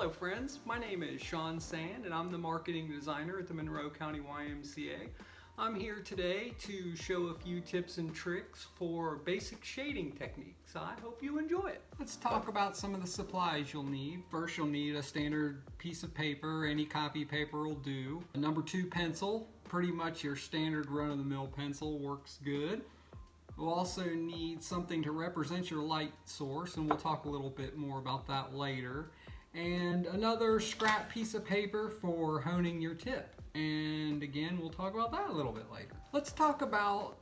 Hello friends, my name is Shawn and I'm the marketing designer at the Monroe County YMCA. I'm here today to show a few tips and tricks for basic shading techniques. I hope you enjoy it. Let's talk about some of the supplies you'll need. First, you'll need a standard piece of paper. Any copy paper will do. A number 2 pencil, pretty much your standard run-of-the-mill pencil, works good. We'll also need something to represent your light source, and we'll talk a little bit more about that later. And another scrap piece of paper for honing your tip. And again, we'll talk about that a little bit later. Let's talk about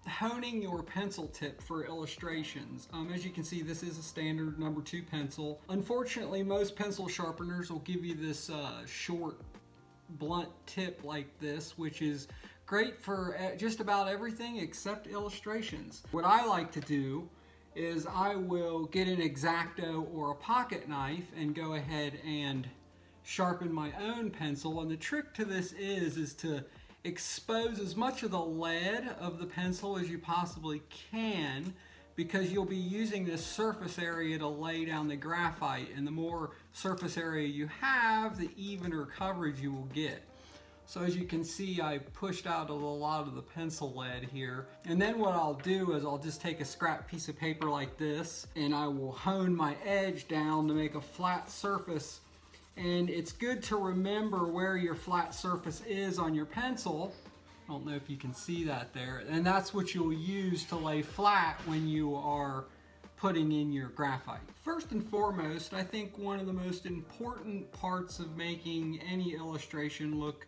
honing your pencil tip for illustrations. As you can see, this is a standard number 2 pencil. Unfortunately, most pencil sharpeners will give you this short, blunt tip like this, which is great for just about everything except illustrations. What I like to do is I will get an X-Acto or a pocket knife and go ahead and sharpen my own pencil. And the trick to this is to expose as much of the lead of the pencil as you possibly can, because you'll be using this surface area to lay down the graphite, and the more surface area you have, the evener coverage you will get. So as you can see, I pushed out a lot of the pencil lead here. And then what I'll do is I'll just take a scrap piece of paper like this, and I will hone my edge down to make a flat surface. And it's good to remember where your flat surface is on your pencil. I don't know if you can see that there. And that's what you'll use to lay flat when you are putting in your graphite. First and foremost, I think one of the most important parts of making any illustration look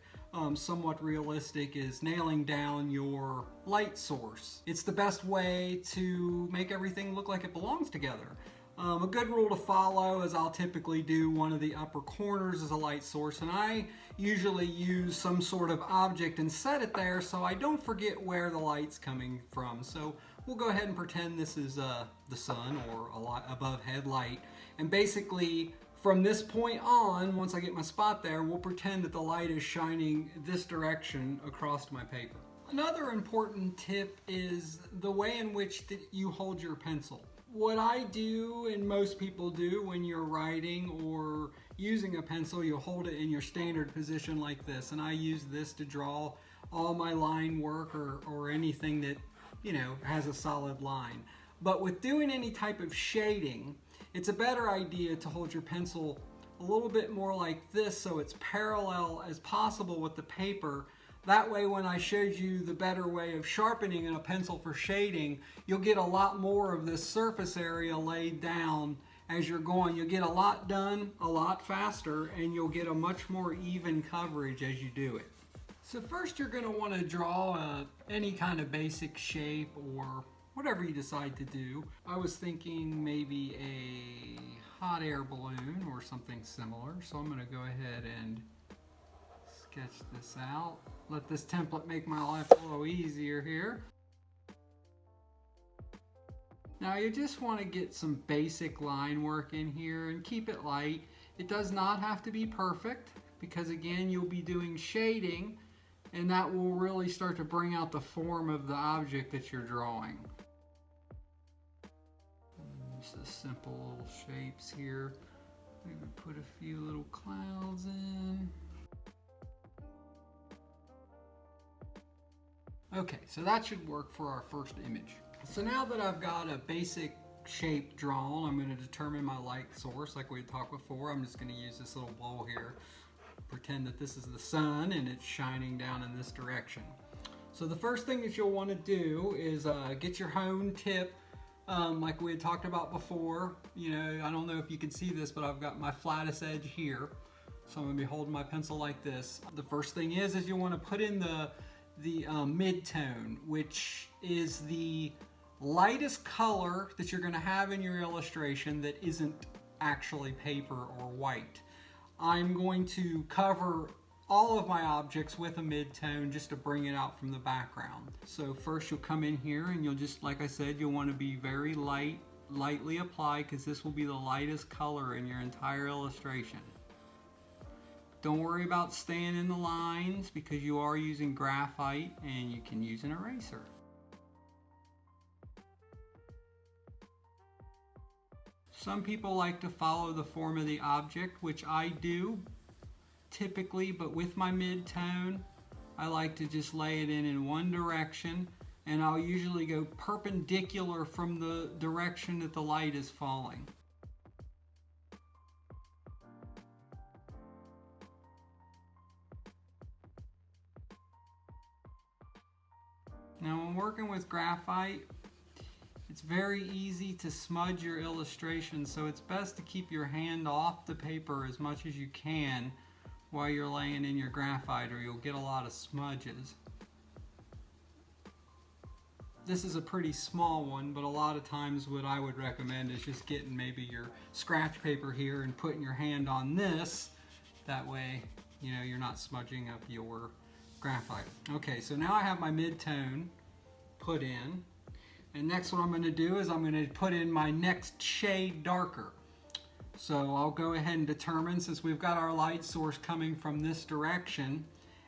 somewhat realistic is nailing down your light source. It's the best way to make everything look like it belongs together. A good rule to follow is I'll typically do one of the upper corners as a light source, and I usually use some sort of object and set it there so I don't forget where the light's coming from. So we'll go ahead and pretend this is the sun or a above head light, and basically from this point on, once I get my spot there, we'll pretend that the light is shining this direction across my paper. Another important tip is the way in which you hold your pencil. What I do, and most people do when you're writing or using a pencil, you'll hold it in your standard position like this. And I use this to draw all my line work or anything that, you know, has a solid line. But with doing any type of shading, it's a better idea to hold your pencil a little bit more like this, so it's parallel as possible with the paper. That way, when I showed you the better way of sharpening a pencil for shading, you'll get a lot more of this surface area laid down as you're going. You'll get a lot done a lot faster, and you'll get a much more even coverage as you do it. So first, you're going to want to draw any kind of basic shape or whatever you decide to do. I was thinking maybe a hot air balloon or something similar. So I'm going to go ahead and sketch this out. Let this template make my life a little easier here. Now you just want to get some basic line work in here and keep it light. It does not have to be perfect, because again, you'll be doing shading, and that will really start to bring out the form of the object that you're drawing. Just simple little shapes here. Maybe put a few little clouds in. Okay, so that should work for our first image. So now that I've got a basic shape drawn, I'm going to determine my light source like we had talked before. I'm just going to use this little bowl here. Pretend that this is the sun and it's shining down in this direction. So the first thing that you'll want to do is get your hone tip. Like we had talked about before. You know, I don't know if you can see this, but I've got my flattest edge here. So I'm going to be holding my pencil like this. The first thing is you want to put in the mid-tone, which is the lightest color that you're going to have in your illustration that isn't actually paper or white. I'm going to cover all of my objects with a mid-tone just to bring it out from the background. So first you'll come in here and you'll just, like I said, you'll want to be very lightly apply, because this will be the lightest color in your entire illustration. Don't worry about staying in the lines, because you are using graphite and you can use an eraser. Some people like to follow the form of the object, which I do typically, but with my mid-tone, I like to just lay it in one direction, and I'll usually go perpendicular from the direction that the light is falling. Now when working with graphite, it's very easy to smudge your illustration, so it's best to keep your hand off the paper as much as you can while you're laying in your graphite, or you'll get a lot of smudges. This is a pretty small one, but a lot of times what I would recommend is just getting maybe your scratch paper here and putting your hand on this. That way, you know, you're not smudging up your graphite. Okay, so now I have my mid-tone put in. And next what I'm going to do is I'm going to put in my next shade darker. So I'll go ahead and determine, since we've got our light source coming from this direction,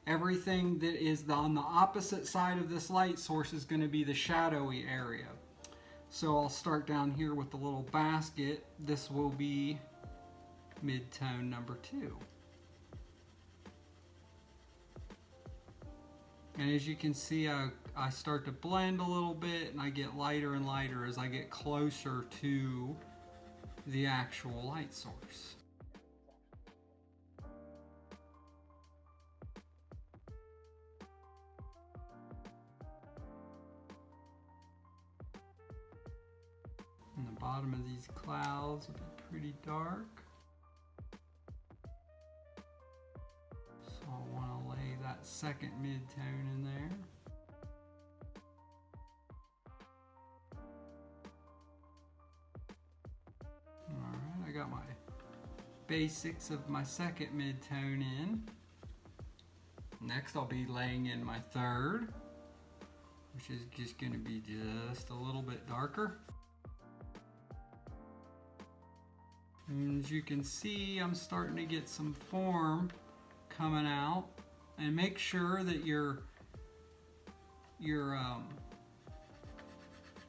everything that is on the opposite side of this light source is going to be the shadowy area. So I'll start down here with the little basket. This will be mid-tone number 2. And as you can see, I start to blend a little bit, and I get lighter and lighter as I get closer to the actual light source. And the bottom of these clouds will be pretty dark. So I want to lay that second mid-tone in there. Alright, I got my basics of my second mid-tone in. Next I'll be laying in my third, which is just going to be just a little bit darker. And as you can see, I'm starting to get some form coming out, and make sure that your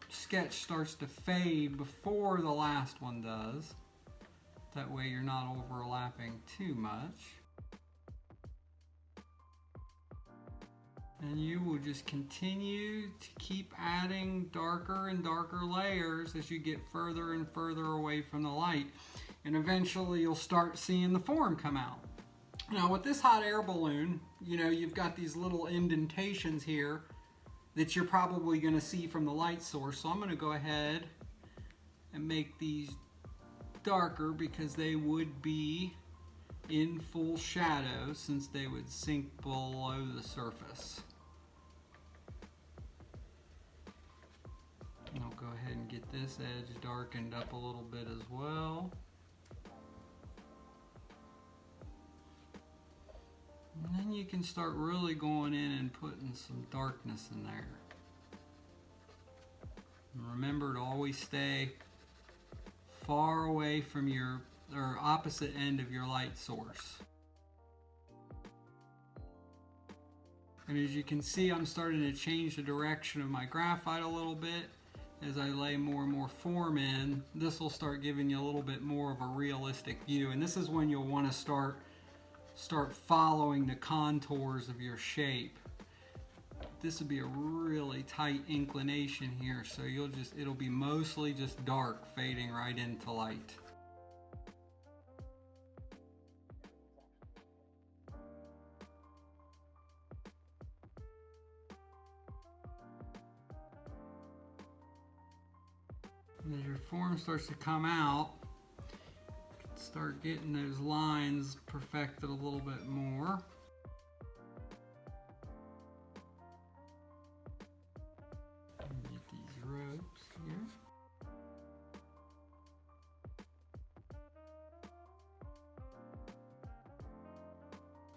sketch starts to fade before the last one does. That way you're not overlapping too much. And you will just continue to keep adding darker and darker layers as you get further and further away from the light. And eventually you'll start seeing the form come out. Now with this hot air balloon, you know, you've got these little indentations here that you're probably going to see from the light source. So I'm going to go ahead and make these darker, because they would be in full shadow since they would sink below the surface. And I'll go ahead and get this edge darkened up a little bit as well. And then you can start really going in and putting some darkness in there. And remember to always stay far away from your opposite end of your light source. And as you can see, I'm starting to change the direction of my graphite a little bit. As I lay more and more form in, this will start giving you a little bit more of a realistic view. And this is when you'll want to start following the contours of your shape. This will be a really tight inclination here, so it'll be mostly just dark fading right into light. And as your form starts to come out, start getting those lines perfected a little bit more. Get these ropes here.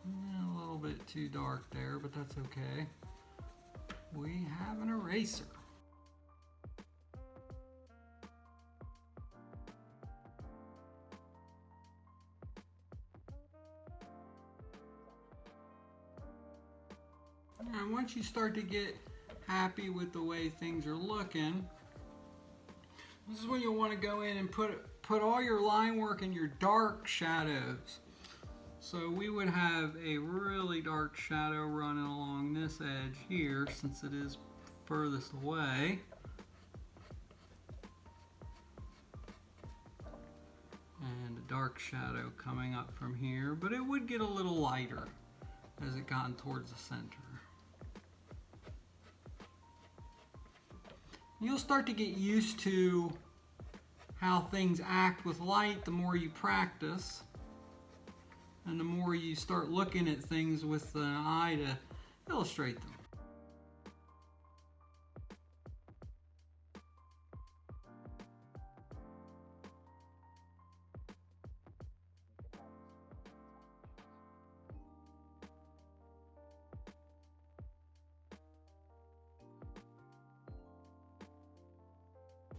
And a little bit too dark there, but that's okay. We have an eraser. And once you start to get happy with the way things are looking, this is when you'll want to go in and put put all your line work in your dark shadows. So we would have a really dark shadow running along this edge here, since it is furthest away. And a dark shadow coming up from here, but it would get a little lighter as it got towards the center. You'll start to get used to how things act with light the more you practice, and the more you start looking at things with an eye to illustrate them.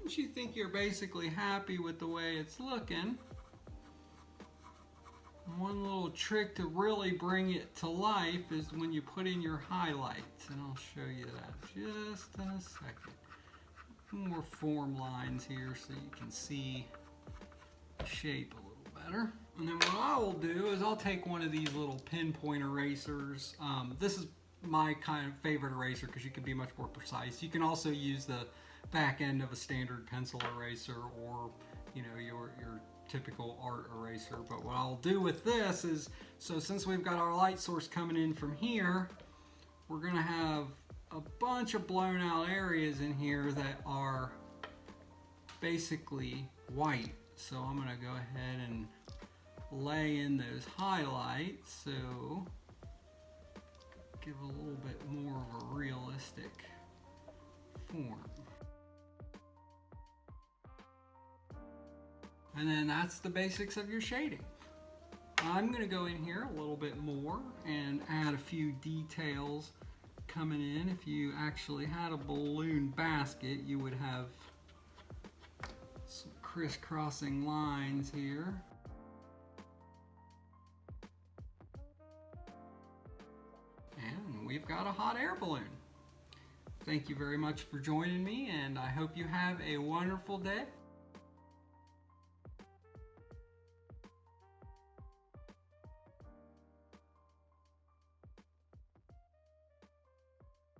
Once you think you're basically happy with the way it's looking, one little trick to really bring it to life is when you put in your highlights, and I'll show you that just in a second. More form lines here so you can see the shape a little better. And then what I will do is I'll take one of these little pinpoint erasers. This is my kind of favorite eraser because you can be much more precise. You can also use the back end of a standard pencil eraser, or your typical art eraser. But what I'll do with this is, so since we've got our light source coming in from here, we're going to have a bunch of blown out areas in here that are basically white. So I'm going to go ahead and lay in those highlights, so give a little bit more of a realistic form. And then that's the basics of your shading. I'm going to go in here a little bit more and add a few details coming in. If you actually had a balloon basket, you would have some crisscrossing lines here. And we've got a hot air balloon. Thank you very much for joining me, and I hope you have a wonderful day.